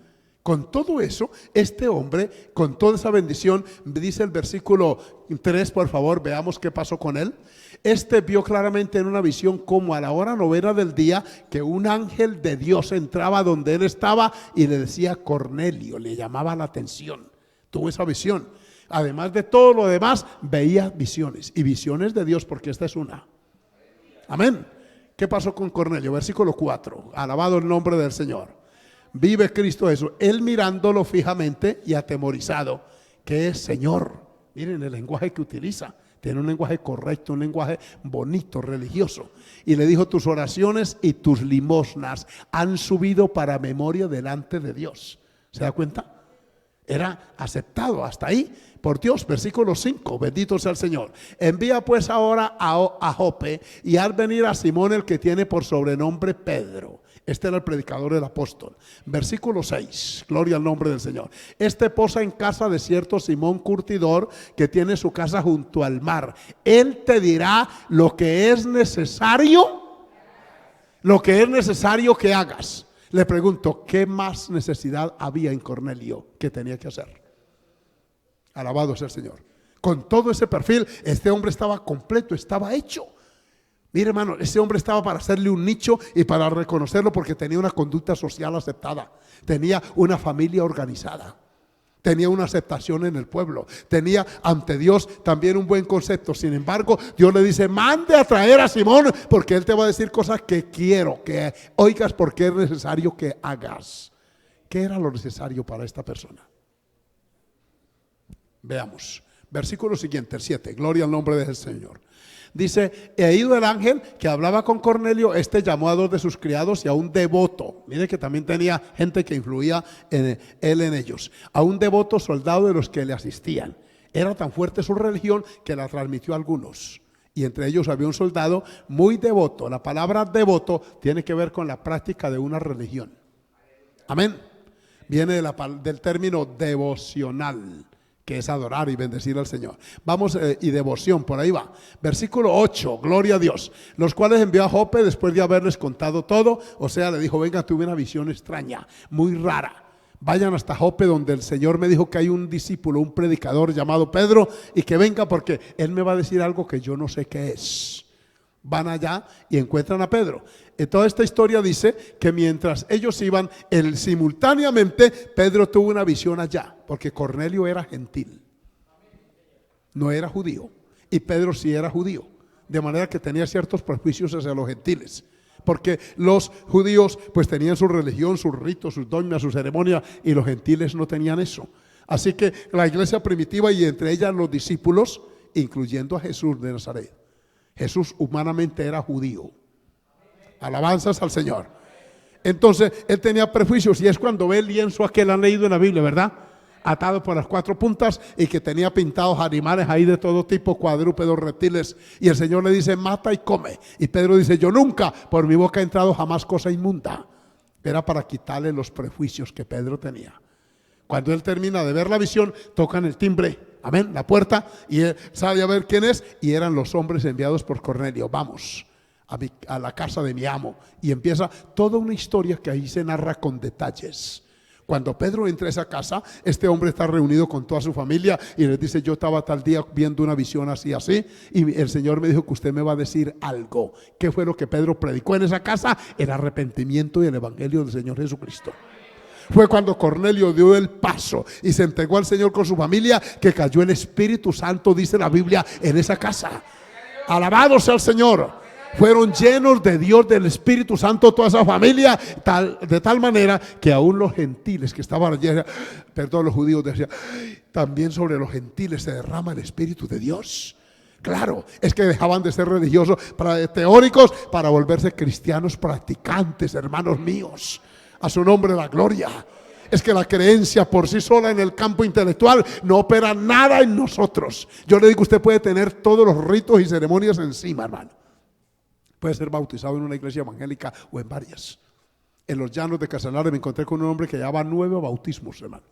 Con todo eso, este hombre, con toda esa bendición, dice el versículo 3, por favor, veamos qué pasó con él. Este vio claramente en una visión como a la hora 9 del día que un ángel de Dios entraba donde él estaba y le decía Cornelio, le llamaba la atención. Tuvo esa visión. Además de todo lo demás, veía visiones y visiones de Dios, porque esta es una. Amén. ¿Qué pasó con Cornelio? Versículo 4. Alabado el nombre del Señor. Vive Cristo Jesús. Él mirándolo fijamente y atemorizado, que es Señor. Miren el lenguaje que utiliza. Tiene un lenguaje correcto, un lenguaje bonito, religioso. Y le dijo: tus oraciones y tus limosnas han subido para memoria delante de Dios. ¿Se da cuenta? Era aceptado hasta ahí por Dios. Versículo 5, bendito sea el Señor. Envía pues ahora a Jope y haz venir a Simón, el que tiene por sobrenombre Pedro. Este era el predicador del apóstol. Versículo 6, gloria al nombre del Señor. Este posa en casa de cierto Simón curtidor, que tiene su casa junto al mar. Él te dirá lo que es necesario, que hagas. Le pregunto, ¿qué más necesidad había en Cornelio que tenía que hacer? Alabado sea el Señor. Con todo ese perfil, este hombre estaba completo, estaba hecho. Mire, hermano, ese hombre estaba para hacerle un nicho y para reconocerlo, porque tenía una conducta social aceptada, tenía una familia organizada, tenía una aceptación en el pueblo, tenía ante Dios también un buen concepto. Sin embargo, Dios le dice: mande a traer a Simón, porque él te va a decir cosas que quiero que oigas, porque es necesario que hagas. ¿Qué era lo necesario para esta persona? Veamos, versículo siguiente, el 7, gloria al nombre del Señor. Dice: he ido el ángel que hablaba con Cornelio. Este llamó a 2 de sus criados y a un devoto. Mire que también tenía gente que influía en él, en ellos. A un devoto soldado de los que le asistían. Era tan fuerte su religión que la transmitió a algunos. Y entre ellos había un soldado muy devoto. La palabra devoto tiene que ver con la práctica de una religión. Amén. Viene del término devocional, que es adorar y bendecir al Señor. Vamos, y devoción, por ahí va. Versículo 8, gloria a Dios. Los cuales envió a Jope después de haberles contado todo. O sea, le dijo: venga, tuve una visión extraña, muy rara. Vayan hasta Jope, donde el Señor me dijo que hay un discípulo, un predicador llamado Pedro, y que venga, porque él me va a decir algo que yo no sé qué es. Van allá y encuentran a Pedro. En toda esta historia dice que mientras ellos iban, simultáneamente Pedro tuvo una visión allá, porque Cornelio era gentil, no era judío, y Pedro sí era judío, de manera que tenía ciertos prejuicios hacia los gentiles, porque los judíos pues tenían su religión, sus ritos, sus dogmas, sus ceremonias, y los gentiles no tenían eso. Así que la iglesia primitiva, y entre ellas los discípulos, incluyendo a Jesús de Nazaret, Jesús humanamente era judío. Alabanzas al Señor. Entonces él tenía prejuicios, y es cuando ve el lienzo aquel, han leído en la Biblia, ¿verdad? Atado por las 4 puntas, y que tenía pintados animales ahí de todo tipo, cuadrúpedos, reptiles, y el Señor le dice: mata y come. Y Pedro dice: yo nunca, por mi boca ha entrado jamás cosa inmunda. Era para quitarle los prejuicios que Pedro tenía. Cuando él termina de ver la visión, tocan el timbre, amén, la puerta, y él sale a ver quién es, y eran los hombres enviados por Cornelio. Vamos a la casa de mi amo. Y empieza toda una historia que ahí se narra con detalles. Cuando Pedro entra a esa casa, este hombre está reunido con toda su familia y les dice: yo estaba tal día viendo una visión así, así, y el Señor me dijo que usted me va a decir algo. ¿Qué fue lo que Pedro predicó en esa casa? El arrepentimiento y el evangelio del Señor Jesucristo. Fue cuando Cornelio dio el paso y se entregó al Señor con su familia, que cayó el Espíritu Santo, dice la Biblia, en esa casa. Alabado sea el Señor. Fueron llenos de Dios, del Espíritu Santo, toda esa familia, de tal manera que aún los gentiles que estaban allí, los judíos decían: también sobre los gentiles se derrama el Espíritu de Dios. Claro, es que dejaban de ser religiosos, teóricos, para volverse cristianos practicantes, hermanos míos. A su nombre la gloria. Es que la creencia por sí sola en el campo intelectual no opera nada en nosotros. Yo le digo: usted puede tener todos los ritos y ceremonias encima, hermano. Puede ser bautizado en una iglesia evangélica o en varias. En los llanos de Casanare me encontré con un hombre que llevaba 9 bautismos, hermano.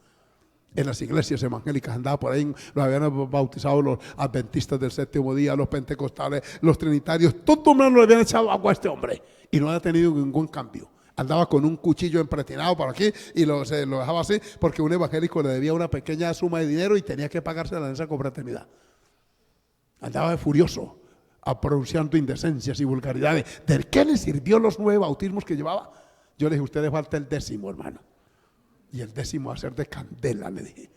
En las iglesias evangélicas andaba por ahí, lo habían bautizado los adventistas del 7º día, los pentecostales, los trinitarios, todo el mundo le habían echado agua a este hombre y no había tenido ningún cambio. Andaba con un cuchillo empretinado por aquí y se lo dejaba así porque un evangélico le debía una pequeña suma de dinero y tenía que pagársela en esa confraternidad. Andaba furioso, pronunciando indecencias y vulgaridades. ¿De qué le sirvió los 9 bautismos que llevaba? Yo le dije, usted le falta el 10º, hermano. Y el 10º va a ser de candela, le dije,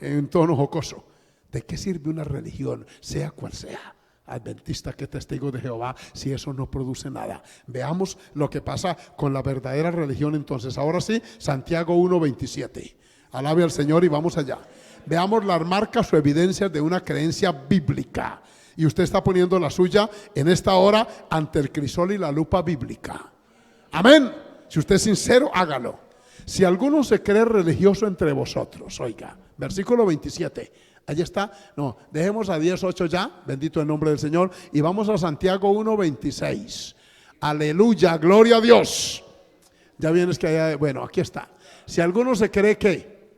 en un tono jocoso. ¿De qué sirve una religión, sea cual sea? Adventista, que testigo de Jehová, si eso no produce nada. Veamos lo que pasa con la verdadera religión entonces. Ahora sí, Santiago 1:27. Alabe al Señor y vamos allá. Veamos las marcas o evidencias de una creencia bíblica. Y usted está poniendo la suya en esta hora ante el crisol y la lupa bíblica. Amén. Si usted es sincero, hágalo. Si alguno se cree religioso entre vosotros, oiga, versículo 27. Allí está. No, dejemos a 10:8 ya. Bendito el nombre del Señor. Y vamos a Santiago 1:26. Aleluya, gloria a Dios. Ya vienes que allá, bueno, aquí está. Si alguno se cree que,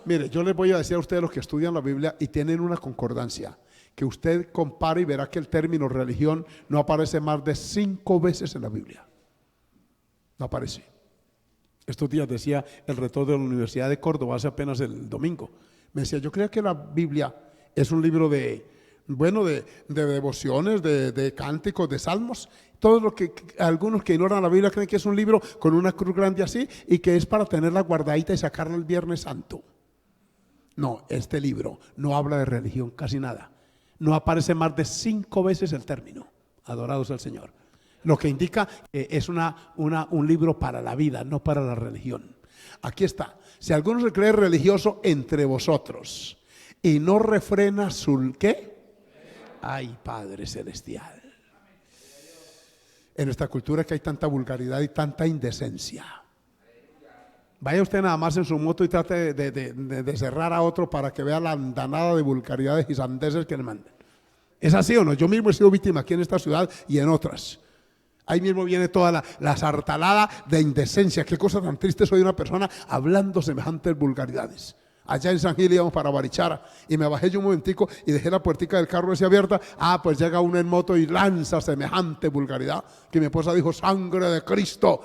mire, yo les voy a decir a ustedes los que estudian la Biblia y tienen una concordancia, que usted compare y verá que el término religión no aparece más de 5 veces en la Biblia. No aparece. Estos días decía el rector de la Universidad de Córdoba, hace apenas el domingo, me decía, yo creo que la Biblia es un libro de devociones, de cánticos, de salmos. Todo lo que algunos que ignoran la Biblia creen que es un libro con una cruz grande así y que es para tenerla guardadita y sacarla el Viernes Santo. No, este libro no habla de religión casi nada. No aparece más de 5 veces el término. Adorados al Señor. Lo que indica que es un libro para la vida, no para la religión. Aquí está. Si alguno se cree religioso entre vosotros y no refrena su ¿qué? Ay, Padre Celestial. En esta cultura que hay tanta vulgaridad y tanta indecencia. Vaya usted nada más en su moto y trate de cerrar a otro para que vea la andanada de vulgaridades y sandeces que le manden. ¿Es así o no? Yo mismo he sido víctima aquí en esta ciudad y en otras. Ahí mismo viene toda la sartalada de indecencia. Qué cosa tan triste soy una persona hablando semejantes vulgaridades. Allá en San Gil íbamos para Barichara y me bajé yo un momentico y dejé la puertica del carro así abierta. Pues llega uno en moto y lanza semejante vulgaridad que mi esposa dijo, sangre de Cristo.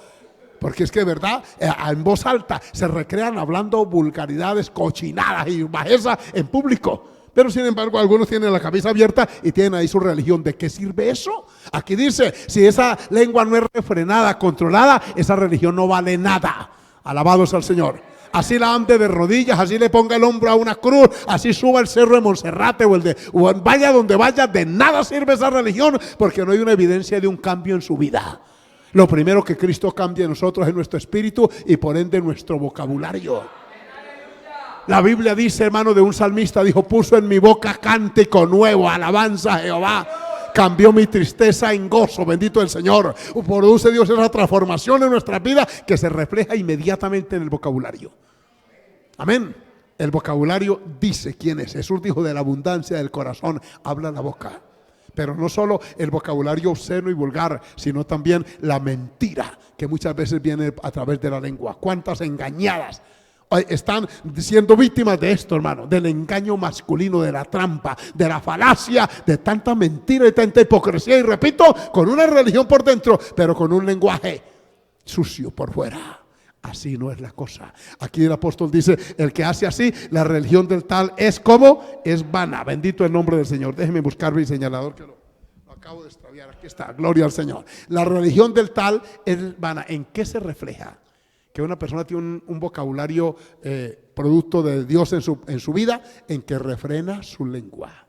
Porque es que de verdad, en voz alta se recrean hablando vulgaridades, cochinadas y bajezas en público. Pero sin embargo algunos tienen la cabeza abierta y tienen ahí su religión. ¿De qué sirve eso? Aquí dice, si esa lengua no es refrenada, controlada, esa religión no vale nada. Alabados al Señor. Así la ande de rodillas, así le ponga el hombro a una cruz, así suba el cerro de Monserrate o vaya donde vaya, de nada sirve esa religión porque no hay una evidencia de un cambio en su vida. Lo primero que Cristo cambia en nosotros es nuestro espíritu y por ende nuestro vocabulario. La Biblia dice, hermano, de un salmista, dijo, puso en mi boca cántico nuevo, alabanza a Jehová. Cambió mi tristeza en gozo, bendito el Señor. Produce Dios esa transformación en nuestra vida que se refleja inmediatamente en el vocabulario. Amén. El vocabulario dice quién es. Jesús dijo, de la abundancia del corazón habla la boca. Pero no solo el vocabulario obsceno y vulgar, sino también la mentira que muchas veces viene a través de la lengua. ¿Cuántas engañadas están siendo víctimas de esto, hermano? Del engaño masculino, de la trampa, de la falacia, de tanta mentira y tanta hipocresía. Y repito, con una religión por dentro, pero con un lenguaje sucio por fuera. Así no es la cosa. Aquí el apóstol dice, el que hace así, la religión del tal es como, es vana. Bendito el nombre del Señor. Déjeme buscar mi señalador que lo acabo de extraviar. Aquí está, gloria al Señor. La religión del tal es vana. ¿En qué se refleja? Que una persona tiene un vocabulario producto de Dios en su vida, en que refrena su lengua.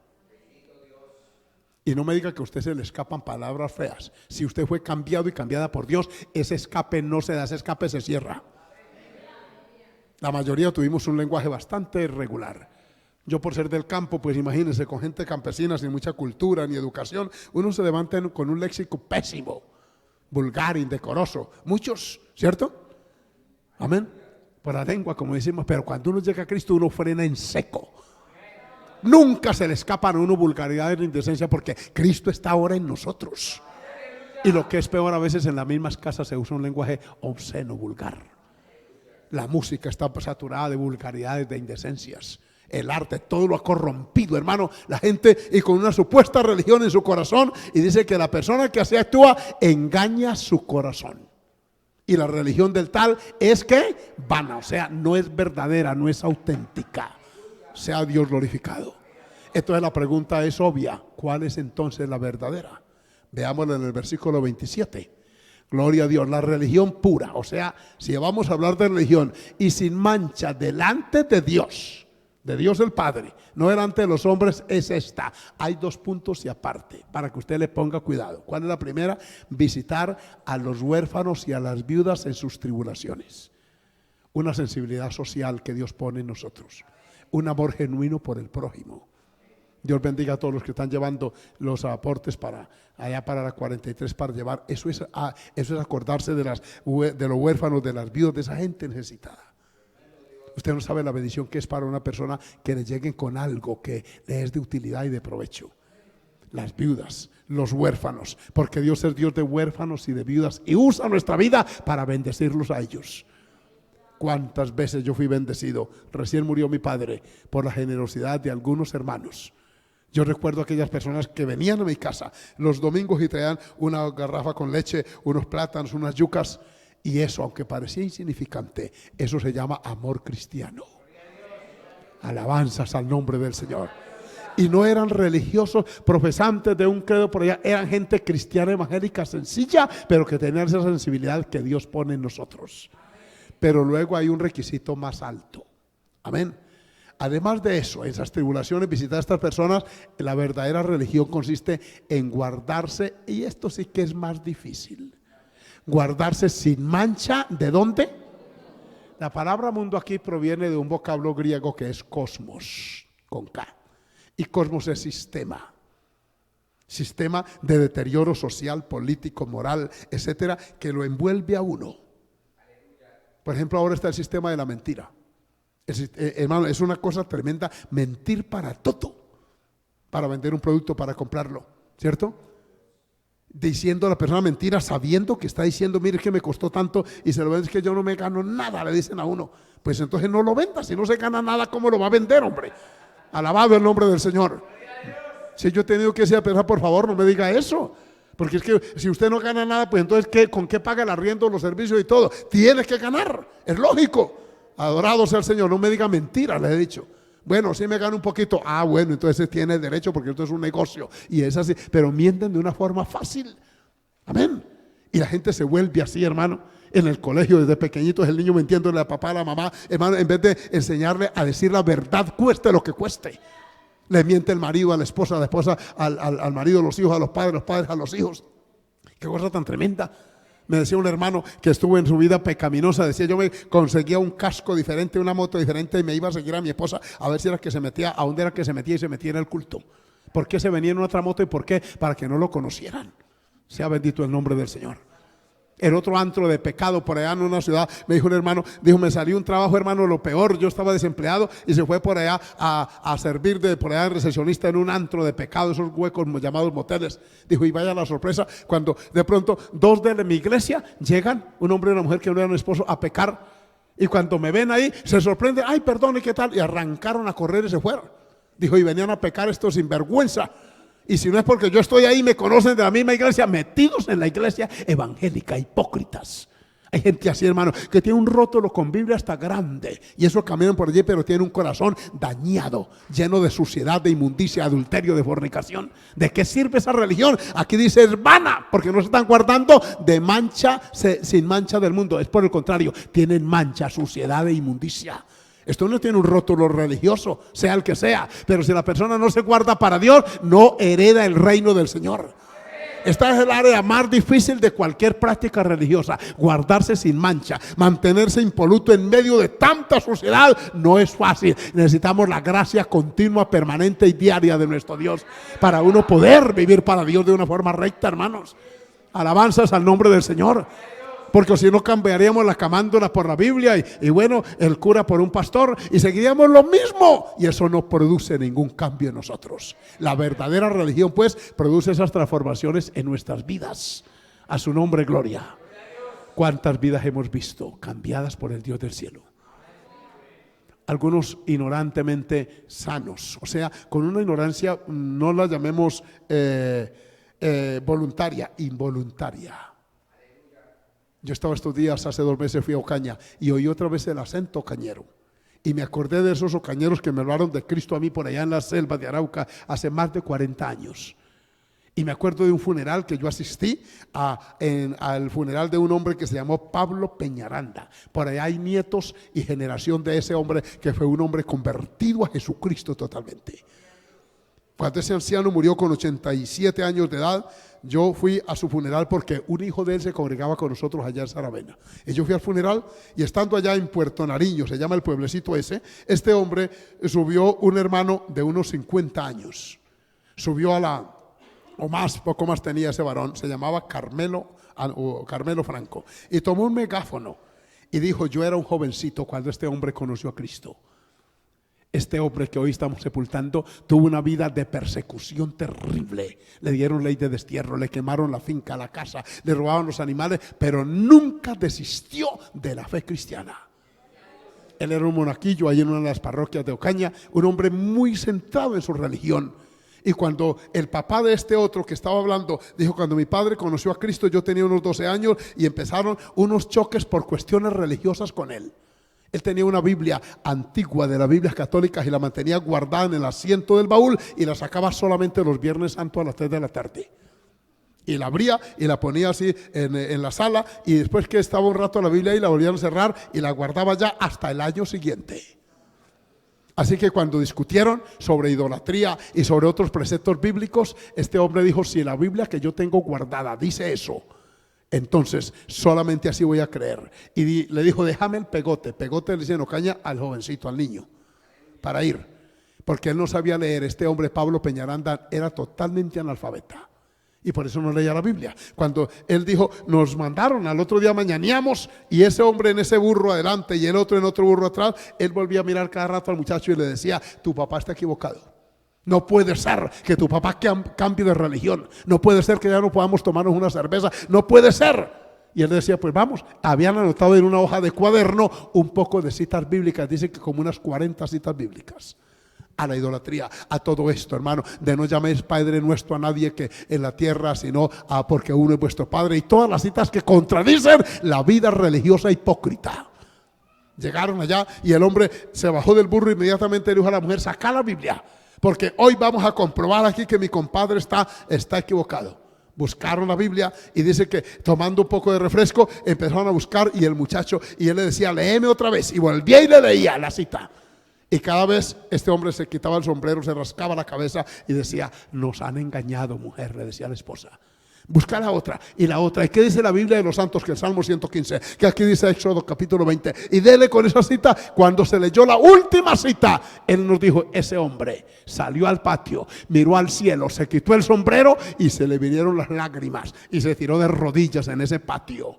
Y no me diga que a usted se le escapan palabras feas. Si usted fue cambiado y cambiada por Dios, ese escape no se da, ese escape se cierra. La mayoría tuvimos un lenguaje bastante irregular. Yo por ser del campo, pues imagínense, con gente campesina sin mucha cultura ni educación, uno se levanta con un léxico pésimo, vulgar, indecoroso. Muchos, ¿cierto? Amén. Por la lengua, como decimos, pero cuando uno llega a Cristo, uno frena en seco. Nunca se le escapan a uno vulgaridades ni indecencia porque Cristo está ahora en nosotros. Y lo que es peor, a veces en las mismas casas se usa un lenguaje obsceno, vulgar. La música está saturada de vulgaridades, de indecencias. El arte, todo lo ha corrompido, hermano. La gente, y con una supuesta religión en su corazón, y dice que la persona que así actúa engaña su corazón. Y la religión del tal es que vana, o sea, no es verdadera, no es auténtica. Sea Dios glorificado. Entonces la pregunta es obvia: ¿cuál es entonces la verdadera? Veámoslo en el versículo 27. Gloria a Dios. La religión pura, o sea, si vamos a hablar de religión y sin mancha delante de Dios el Padre, no delante de los hombres, es esta. Hay dos puntos y aparte, para que usted le ponga cuidado. ¿Cuál es la primera? Visitar a los huérfanos y a las viudas en sus tribulaciones. Una sensibilidad social que Dios pone en nosotros. Un amor genuino por el prójimo. Dios bendiga a todos los que están llevando los aportes para allá para la 43 para llevar. Eso es acordarse de los huérfanos, de las viudas, de esa gente necesitada. Usted no sabe la bendición que es para una persona que le lleguen con algo que le es de utilidad y de provecho. Las viudas, los huérfanos, porque Dios es Dios de huérfanos y de viudas y usa nuestra vida para bendecirlos a ellos. ¿Cuántas veces yo fui bendecido? Recién murió mi padre por la generosidad de algunos hermanos. Yo recuerdo aquellas personas que venían a mi casa los domingos y traían una garrafa con leche, unos plátanos, unas yucas. Y eso, aunque parecía insignificante, eso se llama amor cristiano. Alabanzas al nombre del Señor. Y no eran religiosos profesantes de un credo por allá, eran gente cristiana evangélica sencilla, pero que tenían esa sensibilidad que Dios pone en nosotros. Pero luego hay un requisito más alto. Amén. Además de eso, esas tribulaciones, visitar a estas personas, la verdadera religión consiste en guardarse, y esto sí que es más difícil, guardarse sin mancha. ¿De dónde? La palabra mundo aquí proviene de un vocablo griego que es cosmos, con K. Y cosmos es sistema. Sistema de deterioro social, político, moral, etcétera, que lo envuelve a uno. Por ejemplo, ahora está el sistema de la mentira. Hermano, es una cosa tremenda mentir para todo, para vender un producto, para comprarlo, ¿cierto? Diciendo a la persona mentira, sabiendo que está diciendo, mire que me costó tanto y se lo vende, es que yo no me gano nada, le dicen a uno. Pues entonces no lo venda, si no se gana nada, ¿cómo lo va a vender, hombre? Alabado el nombre del Señor. Si yo he tenido que decir a la persona, por favor, no me diga eso. Porque es que si usted no gana nada, pues entonces ¿con qué paga el arriendo, los servicios y todo? Tienes que ganar, es lógico. Adorado sea el Señor, no me diga mentiras, le he dicho. Bueno, si me gano un poquito, bueno, entonces tiene derecho porque esto es un negocio y es así, pero mienten de una forma fácil. Amén. Y la gente se vuelve así, hermano. En el colegio, desde pequeñito, es el niño mintiéndole a papá, a la mamá, hermano, en vez de enseñarle a decir la verdad, cueste lo que cueste. Le miente el marido a la esposa al marido, a los hijos, a los padres a los hijos. Qué cosa tan tremenda. Me decía un hermano que estuvo en su vida pecaminosa, decía, yo me conseguía un casco diferente, una moto diferente y me iba a seguir a mi esposa a ver si era que se metía, a dónde era que se metía y se metía en el culto. ¿Por qué se venía en otra moto y por qué? Para que no lo conocieran. Sea bendito el nombre del Señor. El otro antro de pecado por allá en una ciudad, me dijo un hermano, dijo, me salió un trabajo, hermano, lo peor, yo estaba desempleado y se fue por allá a servir por allá de recepcionista en un antro de pecado, esos huecos llamados moteles. Dijo, y vaya la sorpresa, cuando de pronto dos de mi iglesia llegan, un hombre y una mujer que no eran esposos, a pecar, y cuando me ven ahí, se sorprenden, ay, perdón, ¿y qué tal? Y arrancaron a correr y se fueron. Dijo, y venían a pecar estos sinvergüenza. Y si no es porque yo estoy ahí, me conocen de la misma iglesia, metidos en la iglesia evangélica, hipócritas. Hay gente así, hermano, que tiene un rótulo con Biblia hasta grande. Y eso caminan por allí, pero tiene un corazón dañado, lleno de suciedad, de inmundicia, adulterio, de fornicación. ¿De qué sirve esa religión? Aquí dice es vana, porque no se están guardando de mancha, sin mancha del mundo. Es por el contrario, tienen mancha, suciedad e inmundicia. Esto no tiene un rótulo religioso, sea el que sea, pero si la persona no se guarda para Dios, no hereda el reino del Señor. Esta es el área más difícil de cualquier práctica religiosa, guardarse sin mancha, mantenerse impoluto en medio de tanta suciedad, no es fácil. Necesitamos la gracia continua, permanente y diaria de nuestro Dios para uno poder vivir para Dios de una forma recta, hermanos. Alabanzas al nombre del Señor. Porque si no cambiaríamos la camándola por la Biblia y bueno, el cura por un pastor y seguiríamos lo mismo. Y eso no produce ningún cambio en nosotros. La verdadera religión pues produce esas transformaciones en nuestras vidas. A su nombre gloria. ¿Cuántas vidas hemos visto cambiadas por el Dios del cielo? Algunos ignorantemente sanos, o sea, con una ignorancia no la llamemos voluntaria, involuntaria. Yo estaba estos días, hace 2 meses fui a Ocaña y oí otra vez el acento ocañero. Y me acordé de esos ocañeros que me hablaron de Cristo a mí por allá en la selva de Arauca hace más de 40 años. Y me acuerdo de un funeral que yo asistí al funeral de un hombre que se llamó Pablo Peñaranda. Por allá hay nietos y generación de ese hombre que fue un hombre convertido a Jesucristo totalmente. Cuando ese anciano murió con 87 años de edad, yo fui a su funeral porque un hijo de él se congregaba con nosotros allá en Saravena. Y yo fui al funeral y estando allá en Puerto Nariño, se llama el pueblecito ese, este hombre subió un hermano de unos 50 años. Subió o más, poco más tenía ese varón, se llamaba Carmelo Franco. Y tomó un megáfono y dijo: yo era un jovencito cuando este hombre conoció a Cristo. Este hombre que hoy estamos sepultando tuvo una vida de persecución terrible. Le dieron ley de destierro, le quemaron la finca, la casa, le robaban los animales, pero nunca desistió de la fe cristiana. Él era un monaguillo ahí en una de las parroquias de Ocaña, un hombre muy centrado en su religión. Y cuando el papá de este otro que estaba hablando dijo: cuando mi padre conoció a Cristo yo tenía unos 12 años y empezaron unos choques por cuestiones religiosas con él. Él tenía una Biblia antigua de las Biblias católicas y la mantenía guardada en el asiento del baúl y la sacaba solamente los Viernes Santos a las 3 de la tarde. Y la abría y la ponía así en la sala, y después que estaba un rato la Biblia ahí la volvían a cerrar y la guardaba ya hasta el año siguiente. Así que cuando discutieron sobre idolatría y sobre otros preceptos bíblicos, este hombre dijo: si la Biblia que yo tengo guardada dice eso, entonces solamente así voy a creer. Y le dijo: déjame el pegote. Pegote le dicen Ocaña al jovencito, al niño, para ir, porque él no sabía leer. Este hombre Pablo Peñaranda era totalmente analfabeta y por eso no leía la Biblia. Cuando él dijo: nos mandaron, al otro día mañaneamos, y ese hombre en ese burro adelante y el otro en otro burro atrás, él volvía a mirar cada rato al muchacho y le decía: tu papá está equivocado. No puede ser que tu papá cambie de religión. No puede ser que ya no podamos tomarnos una cerveza. No puede ser. Y él decía: pues vamos. Habían anotado en una hoja de cuaderno un poco de citas bíblicas. Dice que como unas 40 citas bíblicas. A la idolatría, a todo esto, hermano, de no llaméis Padre nuestro a nadie que en la tierra, sino a porque uno es vuestro Padre. Y todas las citas que contradicen la vida religiosa hipócrita. Llegaron allá y el hombre se bajó del burro, inmediatamente le dijo a la mujer: saca la Biblia, porque hoy vamos a comprobar aquí que mi compadre está equivocado. Buscaron la Biblia y dice que tomando un poco de refresco empezaron a buscar, y el muchacho, y él le decía: léeme otra vez, y volvía y le leía la cita. Y cada vez este hombre se quitaba el sombrero, se rascaba la cabeza y decía: nos han engañado, mujer, le decía a la esposa. Busca la otra y la otra. ¿Y qué dice la Biblia de los santos? Que el Salmo 115, que aquí dice Éxodo capítulo 20. Y dele con esa cita. Cuando se leyó la última cita, él nos dijo: ese hombre salió al patio, miró al cielo, se quitó el sombrero y se le vinieron las lágrimas y se tiró de rodillas en ese patio.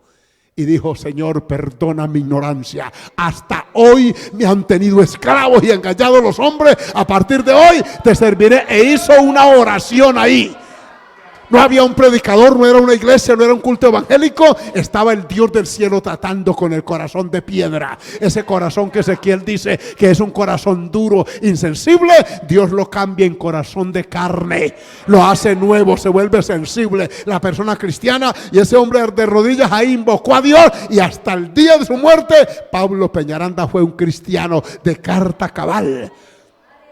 Y dijo: Señor, perdona mi ignorancia. Hasta hoy me han tenido esclavos y engañado los hombres. A partir de hoy te serviré. E hizo una oración ahí. No había un predicador, no era una iglesia, no era un culto evangélico. Estaba el Dios del cielo tratando con el corazón de piedra. Ese corazón que Ezequiel dice que es un corazón duro, insensible, Dios lo cambia en corazón de carne. Lo hace nuevo, se vuelve sensible la persona cristiana. Y ese hombre de rodillas ahí invocó a Dios. Y hasta el día de su muerte, Pablo Peñaranda fue un cristiano de carta cabal.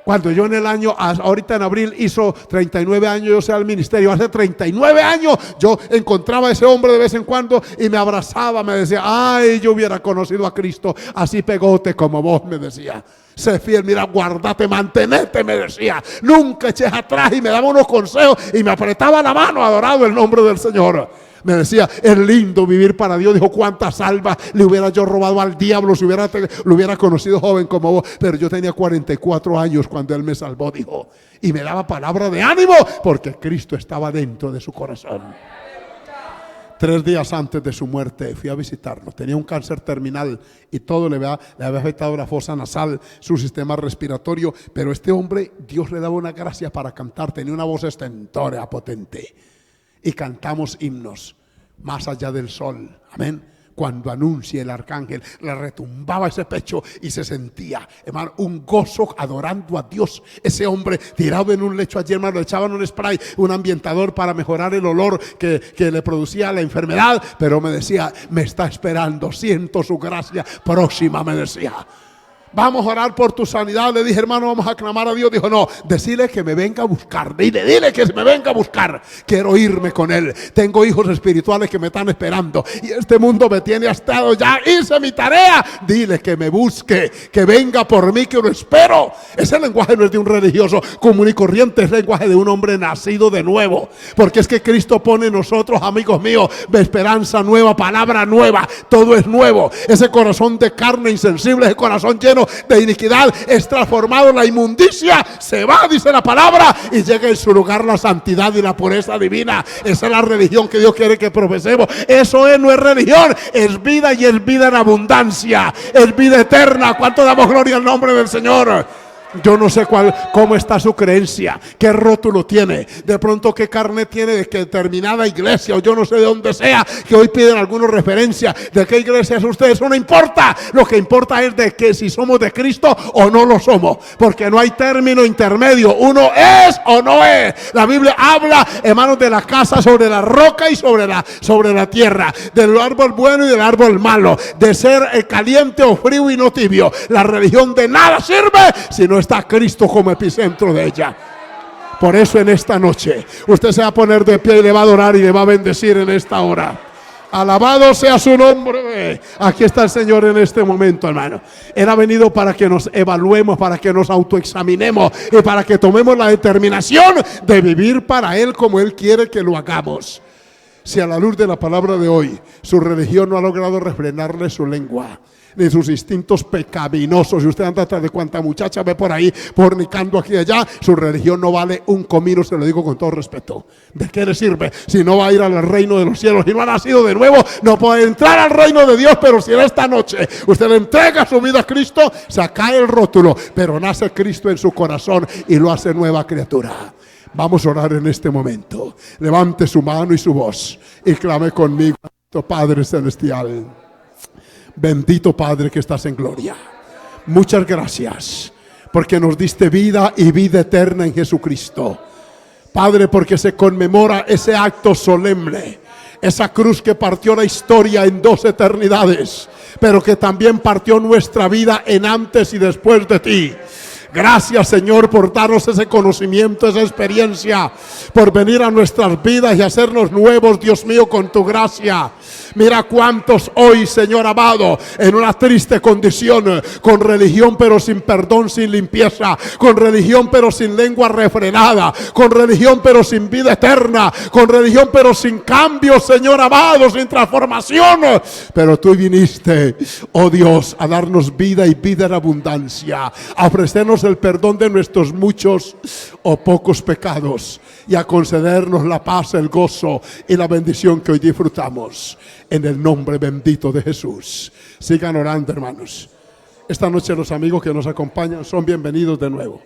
Cuando yo en el año, ahorita en abril hizo 39 años, yo sea al ministerio, hace 39 años yo encontraba a ese hombre de vez en cuando y me abrazaba, me decía: ay, yo hubiera conocido a Cristo así pegote como vos, me decía. Sé fiel, mira, guardate, mantenete, me decía. Nunca eches atrás, y me daba unos consejos y me apretaba la mano, adorado el nombre del Señor. Me decía: es lindo vivir para Dios. Dijo: cuántas almas le hubiera yo robado al diablo si lo hubiera conocido joven como vos. Pero yo tenía 44 años cuando él me salvó, dijo. Y me daba palabra de ánimo porque Cristo estaba dentro de su corazón. 3 días antes de su muerte fui a visitarlo. Tenía un cáncer terminal y todo le había afectado la fosa nasal, su sistema respiratorio. Pero este hombre, Dios le daba una gracia para cantar. Tenía una voz estentórea, potente. Y cantamos himnos: más allá del sol, amén, cuando anuncie el arcángel, le retumbaba ese pecho y se sentía, hermano, un gozo adorando a Dios. Ese hombre tirado en un lecho allí, hermano, le echaban un spray, un ambientador para mejorar el olor que le producía la enfermedad, pero me decía, me está esperando, siento su gracia próxima, me decía. Vamos a orar por tu sanidad. Le dije, hermano, vamos a clamar a Dios. Dijo, no, decirle que me venga a buscar. Dile que me venga a buscar. Quiero irme con él. Tengo hijos espirituales que me están esperando. Y este mundo me tiene hastado. Ya hice mi tarea. Dile que me busque, que venga por mí, que lo espero. Ese lenguaje no es de un religioso común y corriente. Es el lenguaje de un hombre nacido de nuevo. Porque es que Cristo pone en nosotros, amigos míos, esperanza nueva, palabra nueva. Todo es nuevo. Ese corazón de carne insensible, ese corazón lleno de iniquidad es transformado en la inmundicia, se va, dice la palabra, y llega en su lugar la santidad y la pureza divina. Esa es la religión que Dios quiere que profesemos. Eso no es religión, es vida, y es vida en abundancia, es vida eterna. ¿Cuánto damos gloria al nombre del Señor? Yo no sé cómo está su creencia, qué rótulo tiene, de pronto qué carnet tiene de que determinada iglesia, o yo no sé de dónde sea, que hoy piden alguna referencia de qué iglesia es usted. Eso no importa, lo que importa es de que si somos de Cristo o no lo somos, porque no hay término intermedio, uno es o no es. La Biblia habla, hermanos, de la casa sobre la roca y sobre la tierra, del árbol bueno y del árbol malo, de ser caliente o frío y no tibio. La religión de nada sirve si no está Cristo como epicentro de ella. Por eso en esta noche usted se va a poner de pie y le va a adorar y le va a bendecir en esta hora. Alabado sea su nombre. Aquí está el Señor en este momento, hermano. Él ha venido para que nos evaluemos, para que nos autoexaminemos y para que tomemos la determinación de vivir para Él como Él quiere que lo hagamos. Si a la luz de la palabra de hoy su religión no ha logrado refrenarle su lengua, ni sus instintos pecaminosos, y usted anda atrás de cuanta muchacha ve por ahí fornicando aquí y allá, su religión no vale un comino, se lo digo con todo respeto. ¿De qué le sirve si no va a ir al reino de los cielos? Si no ha nacido de nuevo, no puede entrar al reino de Dios. Pero si en esta noche usted le entrega su vida a Cristo, se cae el rótulo, pero nace Cristo en su corazón y lo hace nueva criatura. Vamos a orar en este momento. Levante su mano y su voz y clame conmigo. Padre celestial, bendito Padre que estás en gloria, muchas gracias porque nos diste vida y vida eterna en Jesucristo. Padre, porque se conmemora ese acto solemne, esa cruz que partió la historia en 2 eternidades, pero que también partió nuestra vida en antes y después de ti. Gracias, Señor, por darnos ese conocimiento, esa experiencia, por venir a nuestras vidas y hacernos nuevos, Dios mío, con tu gracia. Mira cuántos hoy, Señor amado, en una triste condición, con religión pero sin perdón, sin limpieza, con religión pero sin lengua refrenada, con religión pero sin vida eterna, con religión pero sin cambio, Señor amado, sin transformación. Pero tú viniste, oh Dios, a darnos vida y vida en abundancia, a ofrecernos el perdón de nuestros muchos o pocos pecados y a concedernos la paz, el gozo y la bendición que hoy disfrutamos. En el nombre bendito de Jesús. Sigan orando, hermanos. Esta noche los amigos que nos acompañan son bienvenidos de nuevo.